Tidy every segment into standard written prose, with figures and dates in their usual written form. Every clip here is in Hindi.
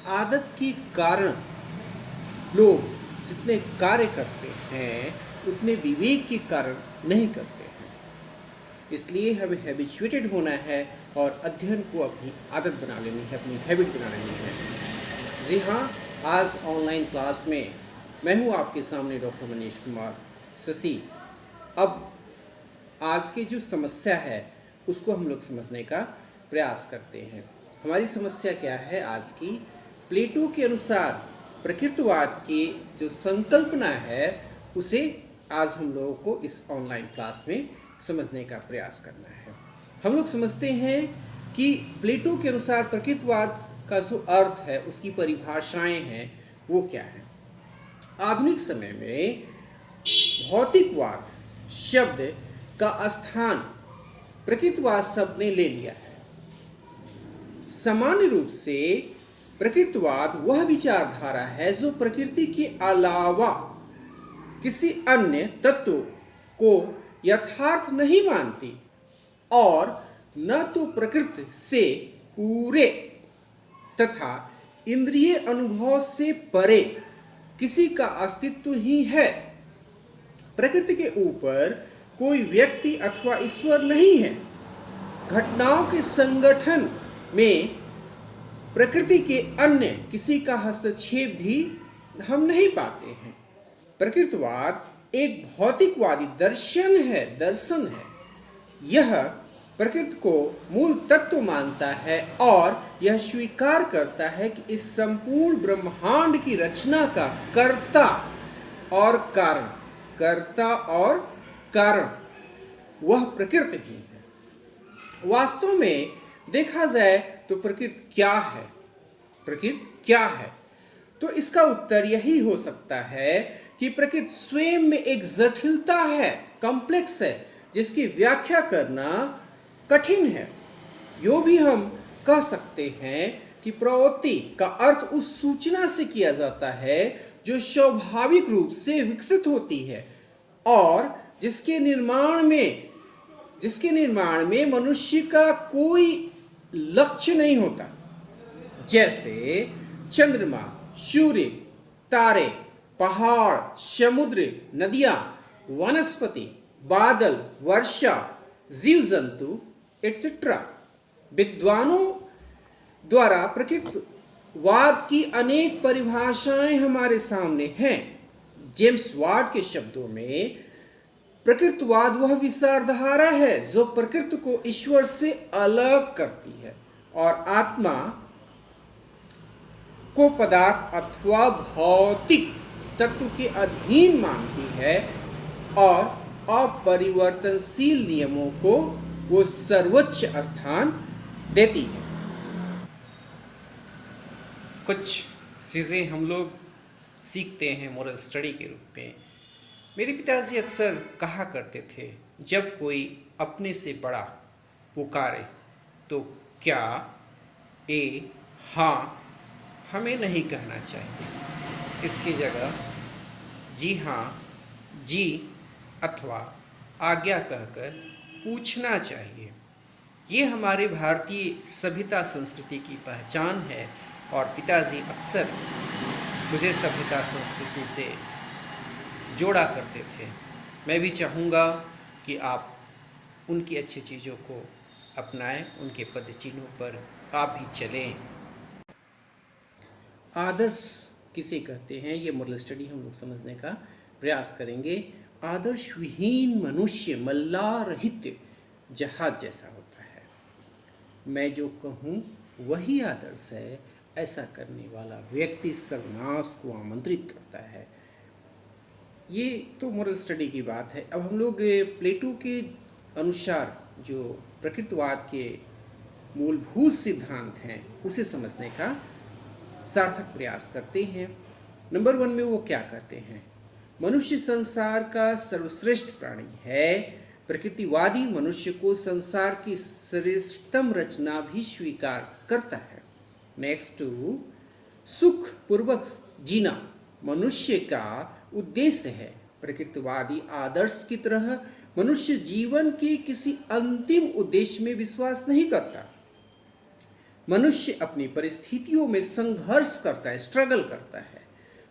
आदत के कारण लोग जितने कार्य करते हैं उतने विवेक के कारण नहीं करते हैं। इसलिए हमें हैबिचुएटेड होना है और अध्ययन को अपनी आदत बना लेनी है, अपनी हैबिट बना लेनी है। जी हाँ, आज ऑनलाइन क्लास में मैं हूँ आपके सामने डॉक्टर मनीष कुमार शशि। अब आज की जो समस्या है उसको हम लोग समझने का प्रयास करते हैं। हमारी समस्या क्या है आज की? प्लेटो के अनुसार प्रकृतिवाद की जो संकल्पना है उसे आज हम लोगों को इस ऑनलाइन क्लास में समझने का प्रयास करना है। हम लोग समझते हैं कि प्लेटो के अनुसार प्रकृतिवाद का जो अर्थ है, उसकी परिभाषाएं हैं, वो क्या है। आधुनिक समय में भौतिकवाद शब्द का स्थान प्रकृतिवाद शब्द ने ले लिया है। सामान्य रूप से प्रकृतिवाद वह विचारधारा है जो प्रकृति के अलावा किसी अन्य तत्व को यथार्थ नहीं मानती और न तो प्रकृति से पूरे तथा इंद्रिय अनुभव से परे किसी का अस्तित्व ही है। प्रकृति के ऊपर कोई व्यक्ति अथवा ईश्वर नहीं है। घटनाओं के संगठन में प्रकृति के अन्य किसी का हस्तक्षेप भी हम नहीं पाते हैं। प्रकृतिवाद एक भौतिकवादी दर्शन है। यह प्रकृति को मूल तत्व मानता है और यह स्वीकार करता है कि इस संपूर्ण ब्रह्मांड की रचना का कर्ता और कारण वह प्रकृति ही है। वास्तव में देखा जाए तो प्रकृति क्या है? तो इसका उत्तर यही हो सकता है कि प्रकृति स्वयं में एक जटिलता है, कॉम्प्लेक्स है, जिसकी व्याख्या करना कठिन है। यो भी हम कह सकते हैं कि प्रवृत्ति का अर्थ उस सूचना से किया जाता है जो स्वाभाविक रूप से विकसित होती है और जिसके निर्माण में मनुष्य का कोई लक्ष्य नहीं होता, जैसे चंद्रमा, सूर्य, तारे, पहाड़, समुद्र, नदियां, वनस्पति, बादल, वर्षा, जीव जंतु एटसेट्रा। विद्वानों द्वारा प्रकृतिवाद की अनेक परिभाषाएं हमारे सामने हैं। जेम्स वाट के शब्दों में प्रकृतिवाद वह विचारधारा है जो प्रकृति को ईश्वर से अलग करती है और आत्मा को पदार्थ अथवा भौतिक तत्व के अधीन मानती है और अपरिवर्तनशील नियमों को वो सर्वोच्च स्थान देती है। कुछ चीज़ें हम लोग सीखते हैं मोरल स्टडी के रूप में। मेरे पिताजी अक्सर कहा करते थे, जब कोई अपने से बड़ा पुकारे तो क्या हाँ हमें नहीं कहना चाहिए। इसकी जगह जी हाँ, जी अथवा आज्ञा कहकर पूछना चाहिए। ये हमारे भारतीय सभ्यता संस्कृति की पहचान है और पिताजी अक्सर मुझे सभ्यता संस्कृति से जोड़ा करते थे। मैं भी चाहूँगा कि आप उनकी अच्छी चीज़ों को अपनाएं, उनके पद चिन्हों पर आप भी चलें। आदर्श किसे कहते हैं, ये मोरल स्टडी हम लोग समझने का प्रयास करेंगे। आदर्श विहीन मनुष्य मल्लारहित जहाज जैसा होता है। मैं जो कहूँ वही आदर्श है। ऐसा करने वाला व्यक्ति सर्वनाश को आमंत्रित करता है। ये तो मोरल स्टडी की बात है। अब हम लोग प्लेटो के अनुसार जो प्रकृतिवाद के मूलभूत सिद्धांत हैं उसे समझने का सार्थक प्रयास करते हैं। नंबर 1 में वो क्या कहते हैं? मनुष्य संसार का सर्वश्रेष्ठ प्राणी है। प्रकृतिवादी मनुष्य को संसार की श्रेष्ठतम रचना भी स्वीकार करता है। नेक्स्ट, सुख पूर्वक जीना मनुष्य का उद्देश्य है। प्रकृतिवादी आदर्श की तरह मनुष्य जीवन के किसी अंतिम उद्देश्य में विश्वास नहीं करता। मनुष्य अपनी परिस्थितियों में संघर्ष करता है, स्ट्रगल करता है।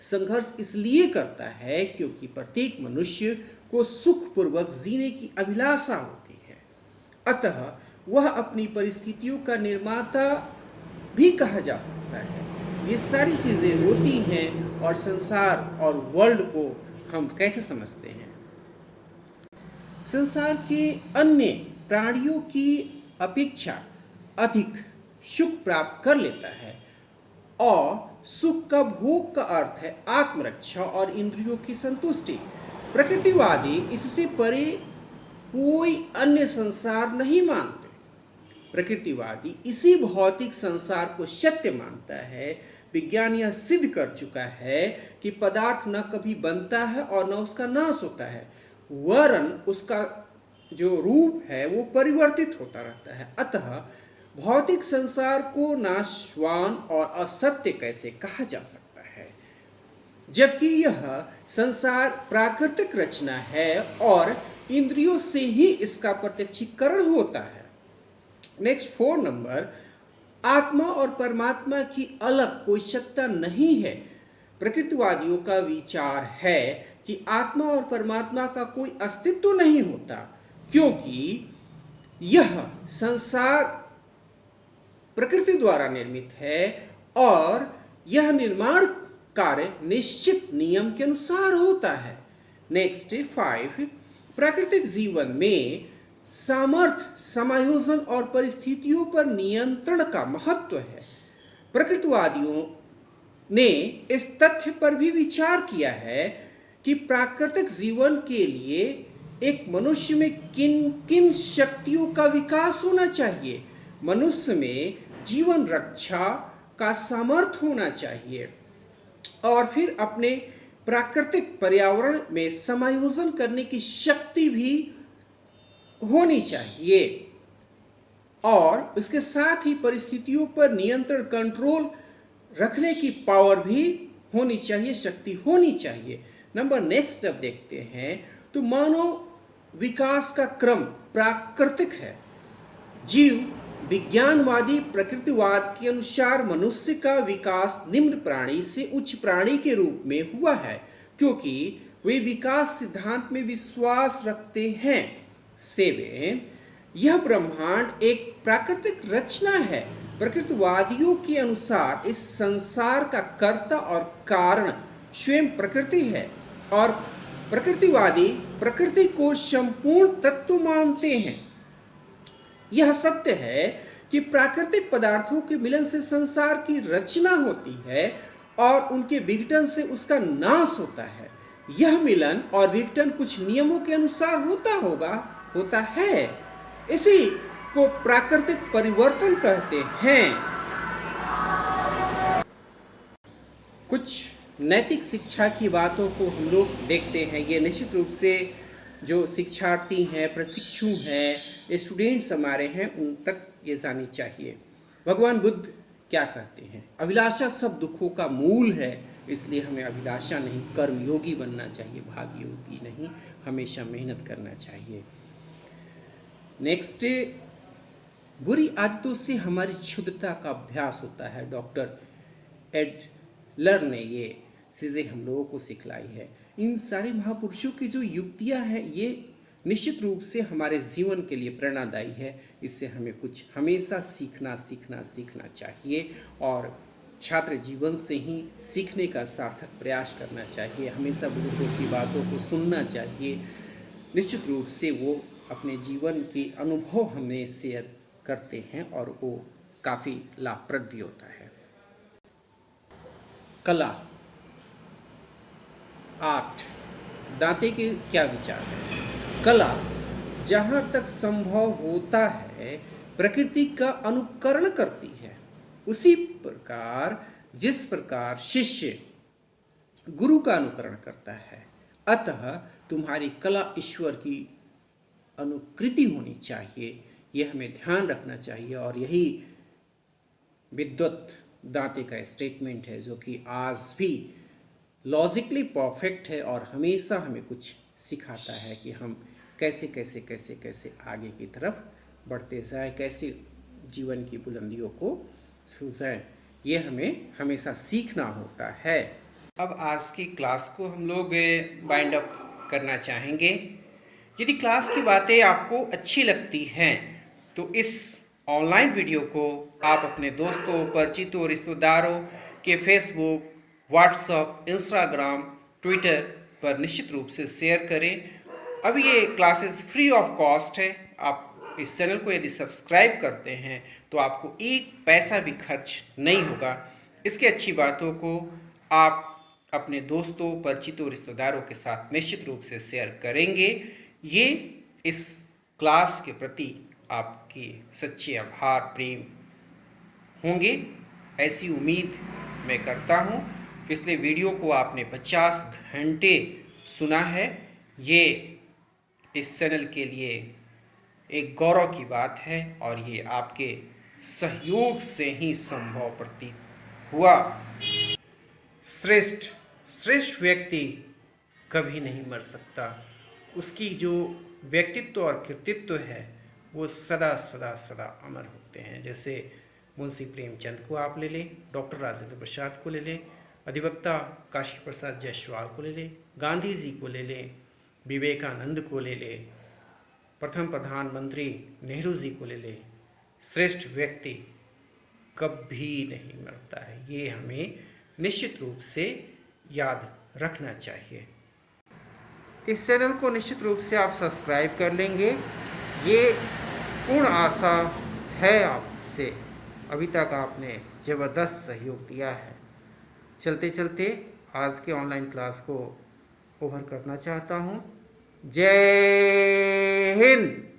संघर्ष इसलिए करता है क्योंकि प्रत्येक मनुष्य को सुखपूर्वक जीने की अभिलाषा होती है, अतः वह अपनी परिस्थितियों का निर्माता भी कहा जा सकता है। ये सारी चीज़ें होती हैं और संसार और वर्ल्ड को हम कैसे समझते हैं? संसार के अन्य प्राणियों की अपेक्षा अधिक सुख प्राप्त कर लेता है, और सुख का भोग का अर्थ है आत्मरक्षा और इंद्रियों की संतुष्टि। प्रकृतिवादी इससे परे कोई अन्य संसार नहीं मानते। प्रकृतिवादी इसी भौतिक संसार को सत्य मानता है। विज्ञान यह सिद्ध कर चुका है कि पदार्थ न कभी बनता है और न उसका नाश होता है, वरन उसका जो रूप है वो परिवर्तित होता रहता है। अतः भौतिक संसार को नाशवान और असत्य कैसे कहा जा सकता है, जबकि यह संसार प्राकृतिक रचना है और इंद्रियों से ही इसका प्रत्यक्षीकरण होता है। नेक्स्ट 4 नंबर, आत्मा और परमात्मा की अलग कोई सत्ता नहीं है। प्रकृतिवादियों का विचार है कि आत्मा और परमात्मा का कोई अस्तित्व नहीं होता, क्योंकि यह संसार प्रकृति द्वारा निर्मित है और यह निर्माण कार्य निश्चित नियम के अनुसार होता है। नेक्स्ट 5, प्राकृतिक जीवन में सामर्थ्य, समायोजन और परिस्थितियों पर नियंत्रण का महत्व है। प्रकृतिवादियों ने इस तथ्य पर भी विचार किया है कि प्राकृतिक जीवन के लिए एक मनुष्य में किन किन शक्तियों का विकास होना चाहिए। मनुष्य में जीवन रक्षा का सामर्थ्य होना चाहिए और फिर अपने प्राकृतिक पर्यावरण में समायोजन करने की शक्ति भी होनी चाहिए, और इसके साथ ही परिस्थितियों पर नियंत्रण, कंट्रोल रखने की पावर भी होनी चाहिए, शक्ति होनी चाहिए। नंबर नेक्स्ट अब देखते हैं तो मानव विकास का क्रम प्राकृतिक है। जीव विज्ञानवादी प्रकृतिवाद के अनुसार मनुष्य का विकास निम्न प्राणी से उच्च प्राणी के रूप में हुआ है, क्योंकि वे विकास सिद्धांत में विश्वास रखते हैं। 7, यह ब्रह्मांड एक प्राकृतिक रचना है। प्रकृतिवादियों के अनुसार इस संसार का कर्ता और कारण स्वयं प्रकृति है, और प्रकृतिवादी प्रकृति को संपूर्ण तत्व मानते हैं। यह सत्य है कि प्राकृतिक पदार्थों के मिलन से संसार की रचना होती है और उनके विघटन से उसका नाश होता है। यह मिलन और विघटन कुछ नियमों के अनुसार होता है। इसी को प्राकृतिक परिवर्तन कहते हैं। कुछ नैतिक शिक्षा की बातों को हम लोग देखते हैं। ये निश्चित रूप से जो शिक्षार्थी हैं, प्रशिक्षु हैं, स्टूडेंट्स हमारे हैं, उन तक ये जानी चाहिए। भगवान बुद्ध क्या कहते हैं? अभिलाषा सब दुखों का मूल है, इसलिए हमें अभिलाषा नहीं, कर्मयोगी बनना चाहिए, भाग्ययोगी नहीं, हमेशा मेहनत करना चाहिए। नेक्स्ट, बुरी आदतों से हमारी शुद्धता का अभ्यास होता है। डॉक्टर एडलर ने ये चीज़ें हम लोगों को सिखलाई है। इन सारे महापुरुषों की जो युक्तियां हैं, ये निश्चित रूप से हमारे जीवन के लिए प्रेरणादायी है। इससे हमें कुछ हमेशा सीखना चाहिए, और छात्र जीवन से ही सीखने का सार्थक प्रयास करना चाहिए। हमेशा बुजुर्गों की बातों को सुनना चाहिए। निश्चित रूप से वो अपने जीवन के अनुभव हमें शेयर करते हैं और वो काफ़ी लाभप्रद भी होता है। कला, आर्ट, दांते के क्या विचार है? कला जहाँ तक संभव होता है प्रकृति का अनुकरण करती है। उसी प्रकार जिस प्रकार शिष्य गुरु का अनुकरण करता है, अतः तुम्हारी कला ईश्वर की अनुकृति होनी चाहिए। यह हमें ध्यान रखना चाहिए, और यही विद्वत दांते का स्टेटमेंट है, जो कि आज भी लॉजिकली परफेक्ट है और हमेशा हमें कुछ सिखाता है कि हम कैसे आगे की तरफ बढ़ते जाए, कैसे जीवन की बुलंदियों को सूझे, ये हमें हमेशा सीखना होता है। अब आज की क्लास को हम लोग वाइंड अप करना चाहेंगे। यदि क्लास की बातें आपको अच्छी लगती हैं तो इस ऑनलाइन वीडियो को आप अपने दोस्तों, परिचितों, रिश्तेदारों के फेसबुक, व्हाट्सएप, इंस्टाग्राम, ट्विटर पर निश्चित रूप से शेयर करें। अब ये क्लासेस फ्री ऑफ कॉस्ट है। आप इस चैनल को यदि सब्सक्राइब करते हैं तो आपको एक पैसा भी खर्च नहीं होगा। इसकी अच्छी बातों को आप अपने दोस्तों, परिचितों, रिश्तेदारों के साथ निश्चित रूप से शेयर करेंगे। ये इस क्लास के प्रति आपकी सच्चे आभार, प्रेम होंगे, ऐसी उम्मीद मैं करता हूँ। पिछले वीडियो को आपने 50 घंटे सुना है, ये इस चैनल के लिए एक गौरव की बात है और ये आपके सहयोग से ही संभव प्रतीत हुआ। श्रेष्ठ व्यक्ति कभी नहीं मर सकता। उसकी जो व्यक्तित्व और कृतित्व है वो सदा सदा सदा अमर होते हैं। जैसे मुंशी प्रेमचंद को आप ले लें, डॉक्टर राजेंद्र प्रसाद को ले लें, अधिवक्ता काशी प्रसाद जायसवाल को ले लें, गांधी जी को ले लें, विवेकानंद को ले लें, प्रथम प्रधानमंत्री नेहरू जी को ले लें। श्रेष्ठ व्यक्ति कभी नहीं मरता है, ये हमें निश्चित रूप से याद रखना चाहिए। इस चैनल को निश्चित रूप से आप सब्सक्राइब कर लेंगे, ये पूर्ण आशा है आपसे। अभी तक आपने ज़बरदस्त सहयोग दिया है। चलते चलते आज के ऑनलाइन क्लास को ओवर करना चाहता हूँ। जय हिंद।